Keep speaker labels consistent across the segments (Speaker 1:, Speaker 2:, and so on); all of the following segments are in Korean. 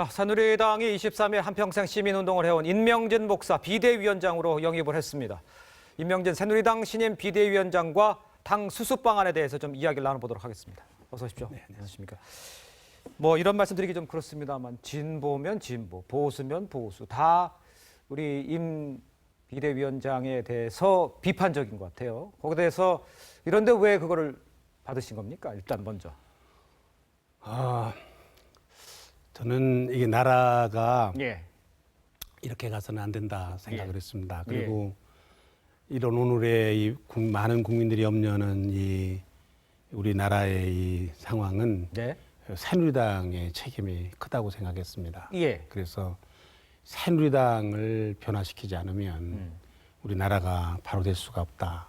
Speaker 1: 자, 새누리당이 23일 한평생 시민운동을 해온 임명진 목사 비대위원장으로 영입을 했습니다. 임명진 새누리당 신임 비대위원장과 당 수습 방안에 대해서 좀 이야기를 나눠보도록 하겠습니다. 어서 오십시오. 네, 안녕하십니까. 뭐 이런 말씀 드리기 좀 그렇습니다만 진보면 진보, 보수면 보수 다 우리 임 비대위원장에 대해서 비판적인 것 같아요. 거기에 대해서 이런데 왜 그거를 받으신 겁니까? 일단 먼저.
Speaker 2: 저는 이게 나라가
Speaker 1: 예.
Speaker 2: 이렇게 가서는 안 된다 생각을
Speaker 1: 예.
Speaker 2: 했습니다. 그리고 이런 오늘의 이 많은 국민들이 염려하는 이 우리나라의 이 상황은
Speaker 1: 네.
Speaker 2: 새누리당의 책임이 크다고 생각했습니다.
Speaker 1: 예.
Speaker 2: 그래서 새누리당을 변화시키지 않으면 우리나라가 바로 될 수가 없다.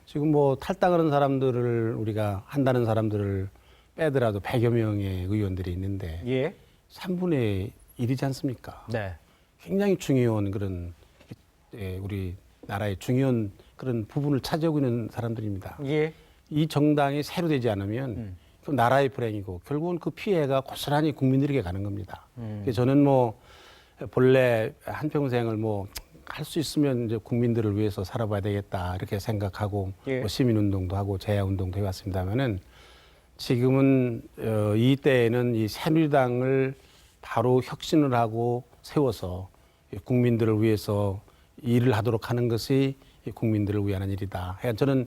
Speaker 2: 지금 뭐 탈당하는 사람들을 우리가 한다는 사람들을 빼더라도 100여 명의 의원들이 있는데
Speaker 1: 예.
Speaker 2: 3분의 1이지 않습니까?
Speaker 1: 네.
Speaker 2: 굉장히 중요한 그런 우리 나라의 중요한 그런 부분을 차지하고 있는 사람들입니다.
Speaker 1: 예.
Speaker 2: 이 정당이 새로 되지 않으면 그럼 나라의 불행이고 결국은 그 피해가 고스란히 국민들에게 가는 겁니다. 그래서 저는 뭐 본래 한평생을 뭐 할 수 있으면 이제 국민들을 위해서 살아봐야 되겠다 이렇게 생각하고 뭐 시민운동도 하고 재야운동도 해왔습니다만은 지금은 이때에는 이 새누리당을 바로 혁신을 하고 세워서 국민들을 위해서 일을 하도록 하는 것이 국민들을 위한 일이다. 저는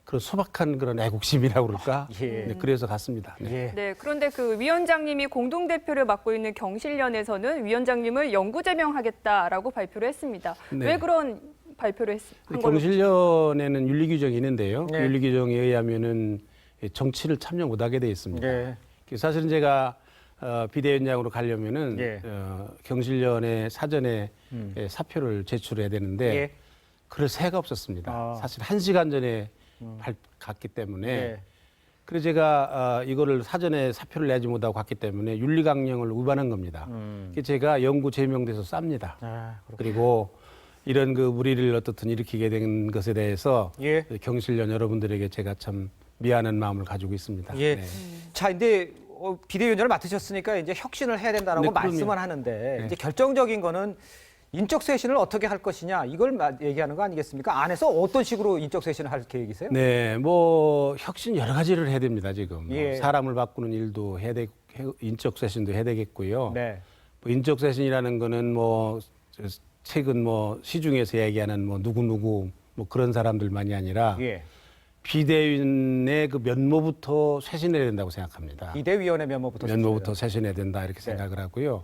Speaker 2: 그런 소박한 그런 애국심이라고 그럴까? 네, 그래서 갔습니다. 네.
Speaker 3: 네, 그런데 그 위원장님이 공동대표를 맡고 있는 경실련에서는 위원장님을 영구 제명하겠다라고 발표를 했습니다.
Speaker 2: 네.
Speaker 3: 왜 그런 발표를 한 걸로?
Speaker 2: 경실련에는 윤리 규정이 있는데요.
Speaker 1: 네.
Speaker 2: 윤리 규정에 의하면은 정치를 참여 못하게 돼 있습니다.
Speaker 1: 네.
Speaker 2: 사실은 제가 비대위원장으로 가려면은
Speaker 1: 예.
Speaker 2: 경실련에 사전에 사표를 제출해야 되는데
Speaker 1: 예.
Speaker 2: 그럴 새가 없었습니다. 사실 1시간 전에 갔기 때문에
Speaker 1: 예.
Speaker 2: 그래서 제가 이거를 사전에 사표를 내지 못하고 갔기 때문에 윤리강령을 위반한 겁니다. 그래서 제가 영구 제명돼서 쌉니다. 그리고 이런 그 무리를 어떻든 일으키게 된 것에 대해서
Speaker 1: 예.
Speaker 2: 경실련 여러분들에게 제가 참 미안한 마음을 가지고 있습니다.
Speaker 1: 예.
Speaker 2: 네.
Speaker 1: 자, 이제 비대위원장을 맡으셨으니까 이제 혁신을 해야 된다라고
Speaker 2: 네, 그럼요.
Speaker 1: 말씀을 하는데
Speaker 2: 네.
Speaker 1: 이제 결정적인 거는 인적 쇄신을 어떻게 할 것이냐 이걸 얘기하는 거 아니겠습니까? 안에서 어떤 식으로 인적 쇄신을 할 계획이세요?
Speaker 2: 네, 뭐 혁신 여러 가지를 해야 됩니다. 지금
Speaker 1: 예.
Speaker 2: 사람을 바꾸는 일도 해야 되고 인적 쇄신도 해야 되겠고요.
Speaker 1: 네.
Speaker 2: 뭐 인적 쇄신이라는 거는 뭐 최근 뭐 시중에서 얘기하는 뭐 누구 뭐 그런 사람들만이 아니라
Speaker 1: 예.
Speaker 2: 비대위원의 그 면모부터 쇄신해야 된다고 생각합니다.
Speaker 1: 비대위원회 면모부터
Speaker 2: 쇄신해야 된다 이렇게 생각을 하고요.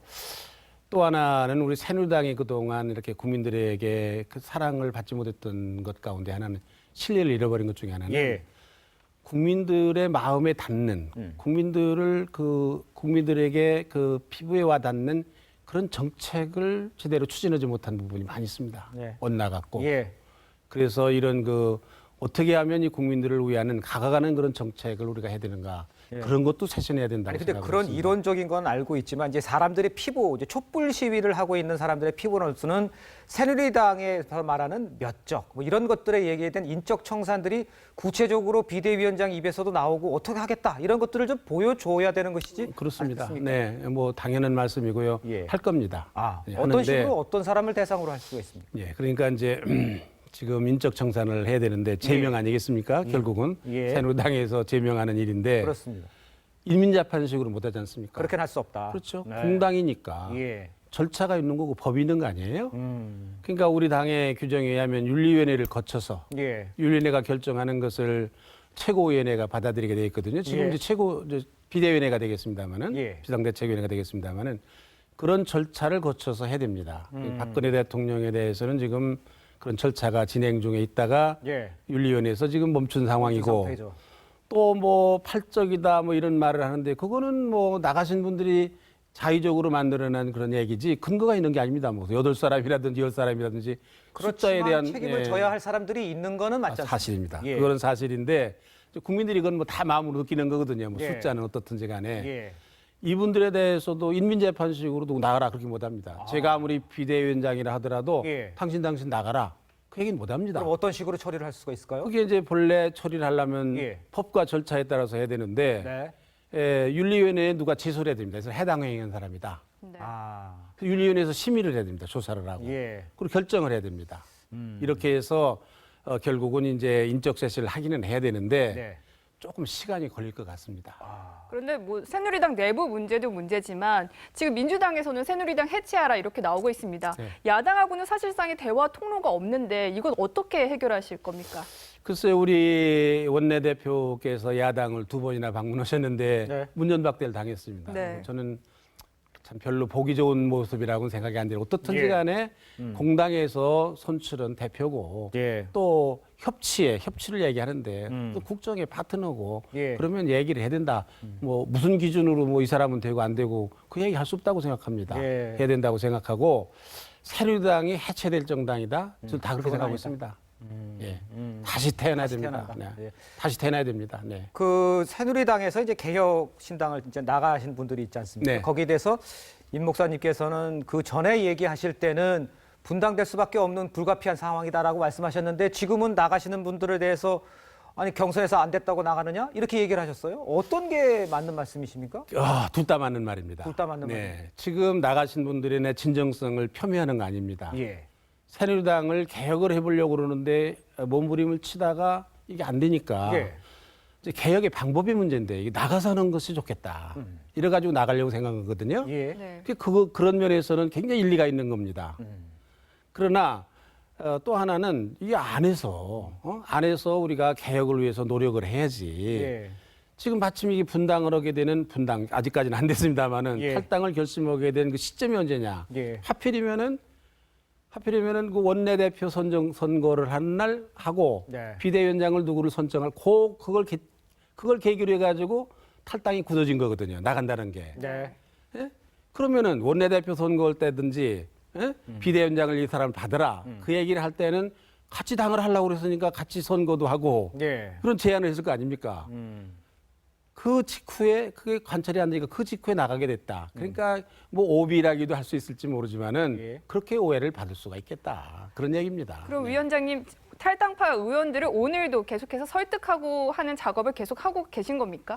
Speaker 2: 또 하나는 우리 새누리당이 그동안 이렇게 국민들에게 그 사랑을 받지 못했던 것 가운데 하나는 신뢰를 잃어버린 것 중에 하나는
Speaker 1: 예.
Speaker 2: 국민들의 마음에 닿는 국민들에게 그 피부에 와 닿는 그런 정책을 제대로 추진하지 못한 부분이 많이 있습니다.
Speaker 1: 예.
Speaker 2: 엇나갔고.
Speaker 1: 예.
Speaker 2: 그래서 이런 그 어떻게 하면 이 국민들을 위하는 가가가는 그런 정책을 우리가 해야 되는가 그런 것도 쇄신해야 된다고
Speaker 1: 아니 근데
Speaker 2: 생각합니다.
Speaker 1: 그런 이론적인 건 알고 있지만 이제 사람들의 피부, 이제 촛불 시위를 하고 있는 사람들의 피부를 쓰는 새누리당에서 말하는 몇적 뭐 이런 것들에 얘기에 대한 인적 청산들이 구체적으로 비대위원장 입에서도 나오고 어떻게 하겠다 이런 것들을 좀 보여줘야 되는 것이지
Speaker 2: 그렇습니다.
Speaker 1: 않겠습니까?
Speaker 2: 네, 뭐 당연한 말씀이고요.
Speaker 1: 예.
Speaker 2: 할 겁니다.
Speaker 1: 어떤
Speaker 2: 하는데,
Speaker 1: 식으로 어떤 사람을 대상으로 할 수가 있습니까?
Speaker 2: 예, 그러니까 이제 지금 인적 청산을 해야 되는데 제명 아니겠습니까? 결국은
Speaker 1: 예.
Speaker 2: 새누리당에서 제명하는 일인데
Speaker 1: 그렇습니다.
Speaker 2: 일민재판식으로 못하지 않습니까?
Speaker 1: 그렇게는 할 수 없다.
Speaker 2: 그렇죠.
Speaker 1: 네.
Speaker 2: 공당이니까
Speaker 1: 예.
Speaker 2: 절차가 있는 거고 법이 있는 거 아니에요? 그러니까 우리 당의 규정에 의하면 윤리위원회를 거쳐서
Speaker 1: 예.
Speaker 2: 윤리위원회가 결정하는 것을 최고위원회가 받아들이게 돼 있거든요. 지금
Speaker 1: 예.
Speaker 2: 이제 비대위원회가 되겠습니다만은
Speaker 1: 예.
Speaker 2: 비상대책위원회가 되겠습니다만은 그런 절차를 거쳐서 해야 됩니다. 박근혜 대통령에 대해서는 지금 그런 절차가 진행 중에 있다가
Speaker 1: 예.
Speaker 2: 윤리위원회에서 지금 멈춘 상황이고
Speaker 1: 상태죠.
Speaker 2: 또 뭐 팔적이다 뭐 이런 말을 하는데 그거는 뭐 나가신 분들이 자의적으로 만들어낸 그런 얘기지 근거가 있는 게 아닙니다. 뭐 8사람이라든지 10사람이라든지 숫자에 대한
Speaker 1: 책임을 져야 할 사람들이 있는 거는 맞지 않습니까?
Speaker 2: 사실입니다.
Speaker 1: 예.
Speaker 2: 그거는 사실인데 국민들이 이건 뭐 다 마음으로 느끼는 거거든요. 뭐
Speaker 1: 예.
Speaker 2: 숫자는 어떻든지 간에.
Speaker 1: 예.
Speaker 2: 이분들에 대해서도 인민재판식으로 나가라 그렇게 못합니다. 제가 아무리 비대위원장이라 하더라도
Speaker 1: 예.
Speaker 2: 당신 나가라 그 얘기는 못합니다.
Speaker 1: 그럼 어떤 식으로 처리를 할 수가 있을까요?
Speaker 2: 그게 이제 본래 처리를 하려면
Speaker 1: 예.
Speaker 2: 법과 절차에 따라서 해야 되는데
Speaker 1: 네.
Speaker 2: 윤리위원회에 누가 제소를 해야 됩니다. 그래서 해당 행위한 사람이다.
Speaker 3: 네.
Speaker 1: 아,
Speaker 2: 윤리위원회에서 심의를 해야 됩니다. 조사를 하고.
Speaker 1: 예.
Speaker 2: 그리고 결정을 해야 됩니다. 이렇게 해서 결국은 이제 인적 쇄신을 하기는 해야 되는데
Speaker 1: 네.
Speaker 2: 조금 시간이 걸릴 것 같습니다.
Speaker 3: 그런데 뭐 새누리당 내부 문제도 문제지만 지금 민주당에서는 새누리당 해체하라 이렇게 나오고 있습니다.
Speaker 2: 네.
Speaker 3: 야당하고는 사실상의 대화 통로가 없는데 이건 어떻게 해결하실 겁니까?
Speaker 2: 글쎄 우리 원내대표께서 야당을 2번이나 방문하셨는데
Speaker 1: 네.
Speaker 2: 문전박대를 당했습니다.
Speaker 3: 네.
Speaker 2: 저는 참 별로 보기 좋은 모습이라고는 생각이 안 들고 어떻든지
Speaker 1: 예.
Speaker 2: 간에 공당에서 선출은 대표고
Speaker 1: 예.
Speaker 2: 또 협치를 얘기하는데 또 국정의 파트너고
Speaker 1: 예.
Speaker 2: 그러면 얘기를 해야 된다. 뭐 무슨 기준으로 뭐 이 사람은 되고 안 되고 그 얘기 할 수 없다고 생각합니다.
Speaker 1: 예.
Speaker 2: 해야 된다고 생각하고 새누리당이 해체될 정당이다. 저는 다 그렇게
Speaker 1: 그건
Speaker 2: 생각하고
Speaker 1: 아니다.
Speaker 2: 있습니다. 예. 다시 태어나야 됩니다.
Speaker 1: 태어난다.
Speaker 2: 네.
Speaker 1: 예.
Speaker 2: 다시 태어나야 됩니다. 네.
Speaker 1: 그 새누리당에서 이제 개혁 신당을 이제 나가신 분들이 있지 않습니까?
Speaker 2: 네.
Speaker 1: 거기에 대해서 임 목사님께서는 그 전에 얘기하실 때는 분당될 수밖에 없는 불가피한 상황이다라고 말씀하셨는데 지금은 나가시는 분들에 대해서 아니 경선에서 안 됐다고 나가느냐 이렇게 얘기를 하셨어요. 어떤 게 맞는 말씀이십니까?
Speaker 2: 둘 다 맞는 말입니다.
Speaker 1: 둘다 맞는
Speaker 2: 네. 지금 나가신 분들의 내 진정성을 폄훼하는 거 아닙니다.
Speaker 1: 예.
Speaker 2: 새누리당을 개혁을 해보려고 그러는데 몸부림을 치다가 이게 안 되니까
Speaker 1: 예.
Speaker 2: 이제 개혁의 방법이 문제인데 이게 나가서 하는 것이 좋겠다. 이래가지고 나가려고 생각하거든요.
Speaker 1: 예.
Speaker 3: 네.
Speaker 2: 그런 면에서는 굉장히 일리가 있는 겁니다. 그러나 또 하나는 이 안에서 우리가 개혁을 위해서 노력을 해야지.
Speaker 1: 예.
Speaker 2: 지금 마침 이게 분당을 하게 되는 아직까지는 안 됐습니다만은
Speaker 1: 예.
Speaker 2: 탈당을 결심하게 된 그 시점이 언제냐?
Speaker 1: 예.
Speaker 2: 하필이면은 그 원내대표 선거를 한 날 하고
Speaker 1: 네.
Speaker 2: 비대위원장을 누구를 선정할 그걸 계기로 해가지고 탈당이 굳어진 거거든요. 나간다는 게.
Speaker 1: 네.
Speaker 2: 예? 그러면은 원내대표 선거할 때든지 예? 비대위원장을 이 사람을 받으라 그 얘기를 할 때는 같이 당을 하려고 그랬으니까 같이 선거도 하고
Speaker 1: 예.
Speaker 2: 그런 제안을 했을 거 아닙니까? 그 직후에 그게 관철이 안 되니까 그 직후에 나가게 됐다. 그러니까 뭐 오비라기도 할 수 있을지 모르지만은
Speaker 1: 예.
Speaker 2: 그렇게 오해를 받을 수가 있겠다. 그런 얘기입니다.
Speaker 3: 그럼
Speaker 2: 네.
Speaker 3: 위원장님 탈당파 의원들을 오늘도 계속해서 설득하고 하는 작업을 계속하고 계신 겁니까?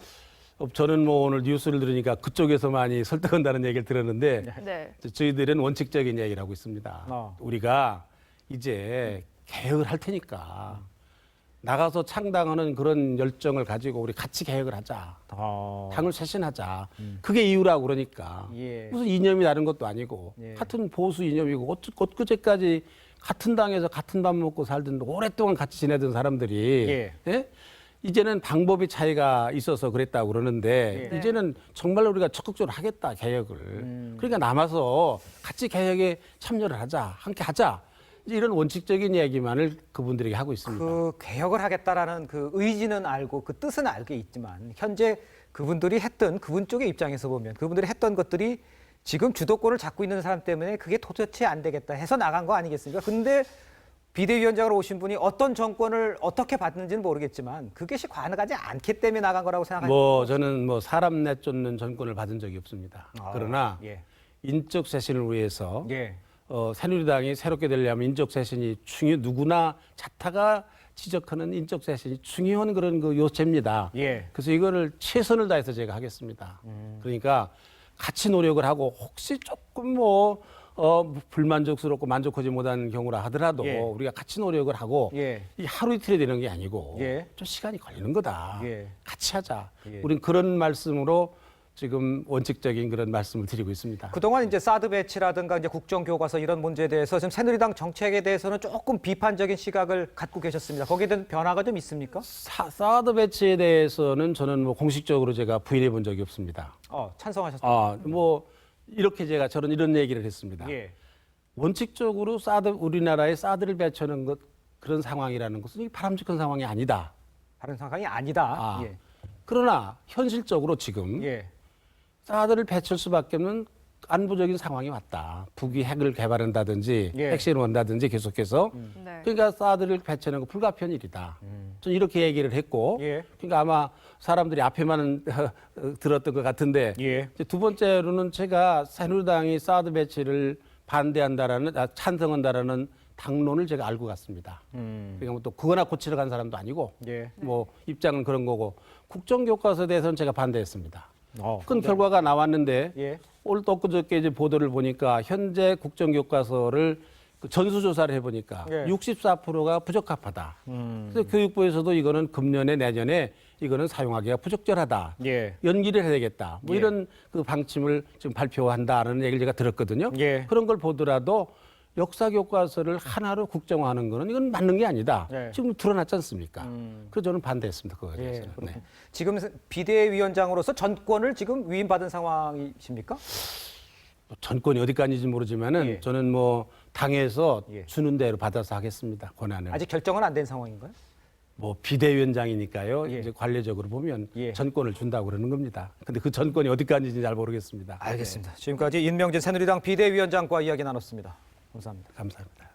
Speaker 2: 저는 뭐 오늘 뉴스를 들으니까 그쪽에서 많이 설득한다는 얘기를 들었는데
Speaker 3: 네.
Speaker 2: 저희들은 원칙적인 얘기를 하고 있습니다.
Speaker 1: 어.
Speaker 2: 우리가 이제 개혁을 할 테니까 나가서 창당하는 그런 열정을 가지고 우리 같이 개혁을 하자. 당을 쇄신하자. 그게 이유라고 그러니까.
Speaker 1: 예.
Speaker 2: 무슨 이념이 다른 것도 아니고
Speaker 1: 예.
Speaker 2: 같은 보수 이념이고 엊그제까지 같은 당에서 같은 밥 먹고 살던 오랫동안 같이 지내던 사람들이
Speaker 1: 예.
Speaker 2: 예? 이제는 방법의 차이가 있어서 그랬다고 그러는데
Speaker 3: 예.
Speaker 2: 이제는 정말로 우리가 적극적으로 하겠다 개혁을. 그러니까 남아서 같이 개혁에 참여를 하자. 함께 하자. 이제 이런 원칙적인 이야기만을 그분들에게 하고 있습니다.
Speaker 1: 그 개혁을 하겠다라는 그 의지는 알고 그 뜻은 알게 있지만 현재 그분들이 했던 그분 쪽의 입장에서 보면 그분들이 했던 것들이 지금 주도권을 잡고 있는 사람 때문에 그게 도대체 안 되겠다 해서 나간 거 아니겠습니까? 근데 비대위원장으로 오신 분이 어떤 정권을 어떻게 받는지는 모르겠지만 그것이 관하지 않기 때문에 나간 거라고 생각합니다.
Speaker 2: 뭐 저는 뭐 사람 내쫓는 정권을 받은 적이 없습니다. 그러나
Speaker 1: 예.
Speaker 2: 인적 쇄신을 위해서
Speaker 1: 예.
Speaker 2: 새누리당이 새롭게 되려면 인적 쇄신이 누구나 자타가 지적하는 인적 쇄신이 중요한 그런 그 요체입니다.
Speaker 1: 예.
Speaker 2: 그래서 이거를 최선을 다해서 제가 하겠습니다. 그러니까 같이 노력을 하고 혹시 조금 불만족스럽고 만족하지 못한 경우라 하더라도
Speaker 1: 예.
Speaker 2: 우리가 같이 노력을 하고
Speaker 1: 예.
Speaker 2: 이 하루 이틀에 되는 게 아니고
Speaker 1: 예.
Speaker 2: 좀 시간이 걸리는 거다.
Speaker 1: 예.
Speaker 2: 같이 하자.
Speaker 1: 예.
Speaker 2: 우린 그런 말씀으로 지금 원칙적인 그런 말씀을 드리고 있습니다.
Speaker 1: 그동안 이제 사드 배치라든가 이제 국정 교과서 이런 문제에 대해서 지금 새누리당 정책에 대해서는 조금 비판적인 시각을 갖고 계셨습니다. 거기에 대한 변화가 좀 있습니까?
Speaker 2: 사드 배치에 대해서는 저는 뭐 공식적으로 제가 부인해 본 적이 없습니다.
Speaker 1: 찬성하셨습니다.
Speaker 2: 저는 이런 얘기를 했습니다.
Speaker 1: 예.
Speaker 2: 원칙적으로 우리나라에 사드를 배치하는 그런 상황이라는 것은 바람직한 상황이 아니다.
Speaker 1: 다른 상황이 아니다. 예.
Speaker 2: 그러나 현실적으로 지금
Speaker 1: 예.
Speaker 2: 사드를 배치할 수밖에 없는 안보적인 상황이 왔다. 북이 핵을 개발한다든지
Speaker 1: 예.
Speaker 2: 핵실을 한다든지 계속해서
Speaker 3: 네.
Speaker 2: 그러니까 사드를 배치하는 거 불가피한 일이다. 저는 이렇게 얘기를 했고
Speaker 1: 예.
Speaker 2: 그러니까 아마 사람들이 앞에만 들었던 것 같은데
Speaker 1: 예.
Speaker 2: 이제 두 번째로는 제가 새누리당이 사드 배치를 찬성한다라는 당론을 제가 알고 갔습니다. 그러니까 뭐또 그거나 고치러 간 사람도 아니고
Speaker 1: 예.
Speaker 2: 뭐 입장은 그런 거고 국정교과서에 대해서는 제가 반대했습니다. 큰 결과가 나왔는데
Speaker 1: 예.
Speaker 2: 오늘 또 그저께 이제 보도를 보니까 현재 국정교과서를 그 전수조사를 해보니까
Speaker 1: 예.
Speaker 2: 64%가 부적합하다. 그래서 교육부에서도 이거는 금년에 내년에 이거는 사용하기가 부적절하다.
Speaker 1: 예.
Speaker 2: 연기를 해야 되겠다. 뭐
Speaker 1: 예.
Speaker 2: 이런 그 방침을 지금 발표한다는 얘기를 제가 들었거든요.
Speaker 1: 예.
Speaker 2: 그런 걸 보더라도 역사 교과서를 하나로 국정화하는 거는 이건 맞는 게 아니다.
Speaker 1: 네.
Speaker 2: 지금 드러났지 않습니까? 그래서 저는 반대했습니다. 그거에
Speaker 1: 예.
Speaker 2: 대해서는. 네.
Speaker 1: 지금 비대위원장으로서 전권을 지금 위임받은 상황이십니까?
Speaker 2: 전권이 어디까지인지 모르지만은
Speaker 1: 예.
Speaker 2: 저는 뭐 당에서
Speaker 1: 예.
Speaker 2: 주는 대로 받아서 하겠습니다. 권한을.
Speaker 1: 아직 결정은 안 된 상황인가요?
Speaker 2: 뭐 비대위원장이니까요.
Speaker 1: 예.
Speaker 2: 이제 관례적으로 보면
Speaker 1: 예.
Speaker 2: 전권을 준다고 그러는 겁니다. 근데 그 전권이 어디까지인지 잘 모르겠습니다.
Speaker 1: 알겠습니다. 지금까지 인명진 새누리당 비대위원장과 이야기 나눴습니다. 감사합니다.
Speaker 2: 네, 감사합니다.